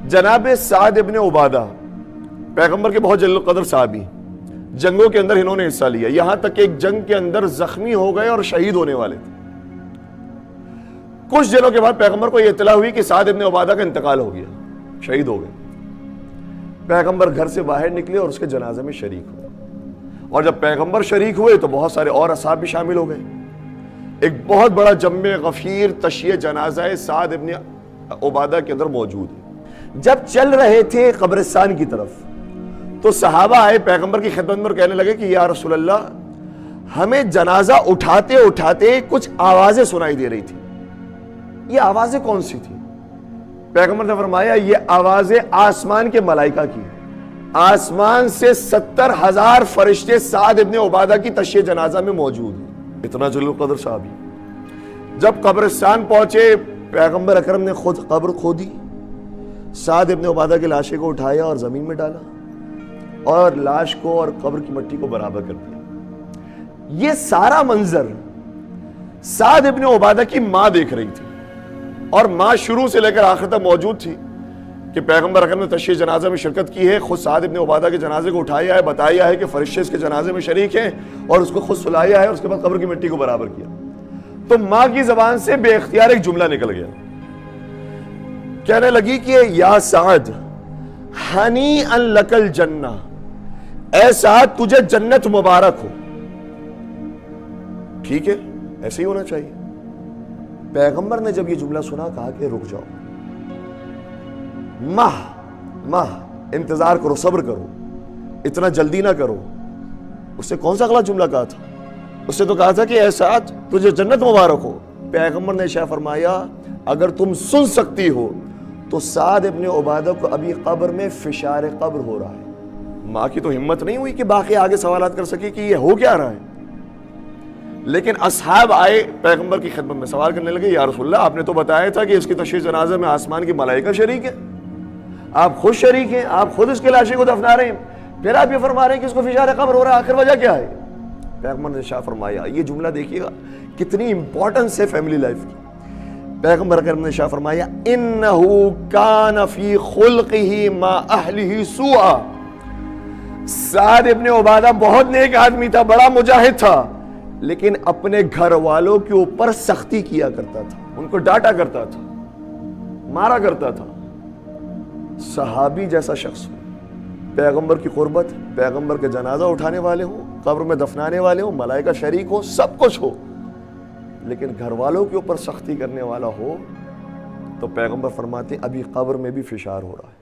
جناب سعد ابن عبادہ پیغمبر کے بہت جلیل القدر صحابی، جنگوں کے اندر انہوں نے حصہ لیا، یہاں تک کہ ایک جنگ کے اندر زخمی ہو گئے اور شہید ہونے والے تھے۔ کچھ دنوں کے بعد پیغمبر کو یہ اطلاع ہوئی کہ سعد ابن عبادہ کا انتقال ہو گیا، شہید ہو گئے۔ پیغمبر گھر سے باہر نکلے اور اس کے جنازے میں شریک ہوئے، اور جب پیغمبر شریک ہوئے تو بہت سارے اور اصحاب بھی شامل ہو گئے۔ ایک بہت بڑا جمع غفیر تشییع جنازہ سعد ابن عبادہ کے اندر موجود ہے۔ جب چل رہے تھے قبرستان کی طرف تو صحابہ آئے پیغمبر کی خدمت میں اور کہنے لگے کہ یا رسول اللہ، ہمیں جنازہ اٹھاتے اٹھاتے کچھ آوازیں سنائی دے رہی تھی، یہ آوازیں کون سی تھی؟ پیغمبر نے فرمایا یہ آوازیں آسمان کے ملائکہ کی، آسمان سے 70,000 فرشتے سعد ابن عبادہ کی تشییع جنازہ میں موجود ہیں۔ اتنا جلیل القدر صحابی۔ جب قبرستان پہنچے پیغمبر اکرم نے خود قبر کھودی، سعد ابن عبادہ کے لاشے کو اٹھایا اور زمین میں ڈالا اور لاش کو اور قبر کی مٹی کو برابر کر دیا۔ یہ سارا منظر سعد ابن عبادہ کی ماں دیکھ رہی تھی، اور ماں شروع سے لے کر آخر تک موجود تھی کہ پیغمبر اکرم نے تشییع جنازہ میں شرکت کی ہے، خود سعد ابن عبادہ کے جنازے کو اٹھایا ہے، بتایا ہے کہ فرشتے اس کے جنازے میں شریک ہیں، اور اس کو خود سلایا ہے، اور اس کے بعد قبر کی مٹی کو برابر کیا۔ تو ماں کی زبان سے بے اختیار ایک جملہ نکل گیا، کہنے لگی کہ یا سعد ہنیئا لک الجنہ، اے سعد تجھے جنت مبارک ہو۔ ٹھیک ہے، ایسے ہی ہونا چاہیے۔ پیغمبر نے جب یہ جملہ سنا کہا کہ رک جاؤ، ماہ انتظار کرو، صبر کرو، اتنا جلدی نہ کرو۔ اس سے کون سا اگلا جملہ کہا تھا؟ اس سے تو کہا تھا کہ اے سعد تجھے جنت مبارک ہو۔ پیغمبر نے ارشاد فرمایا اگر تم سن سکتی ہو تو سعد ابن عبادہ کو ابھی قبر میں فشار قبر ہو رہا ہے۔ ماں کی تو ہمت نہیں ہوئی کہ باقی آگے سوالات کر سکے کہ یہ ہو کیا رہا ہے، لیکن اصحاب آئے پیغمبر کی خدمت میں، سوال کرنے لگے یا رسول اللہ آپ نے تو بتایا تھا کہ اس کی تشییع جنازہ میں آسمان کی ملائکہ شریک ہے، آپ خود شریک ہیں، آپ خود اس کے لاشے کو دفنا رہے ہیں، پھر آپ یہ فرما رہے ہیں کہ اس کو فشار قبر ہو رہا ہے، آخر وجہ کیا ہے؟ پیغمبر نے ارشاد فرمایا، یہ جملہ دیکھیے گا کتنی امپورٹنس ہے فیملی لائف کی۔ پیغمبر اکرم نے ارشاد فرمایا انہو کان فی خلقہ ما اہلہ سوءا، سعد ابن عبادہ بہت نیک آدمی تھا، بڑا مجاہد تھا، لیکن اپنے گھر والوں کے اوپر سختی کیا کرتا تھا، ان کو ڈانٹا کرتا تھا، مارا کرتا تھا۔ صحابی جیسا شخص ہو، پیغمبر کی قربت، پیغمبر کے جنازہ اٹھانے والے ہوں، قبر میں دفنانے والے ہوں، ملائکہ شریک ہو، سب کچھ ہو، لیکن گھر والوں کے اوپر سختی کرنے والا ہو تو پیغمبر فرماتے ہیں ابھی قبر میں بھی فشار ہو رہا ہے۔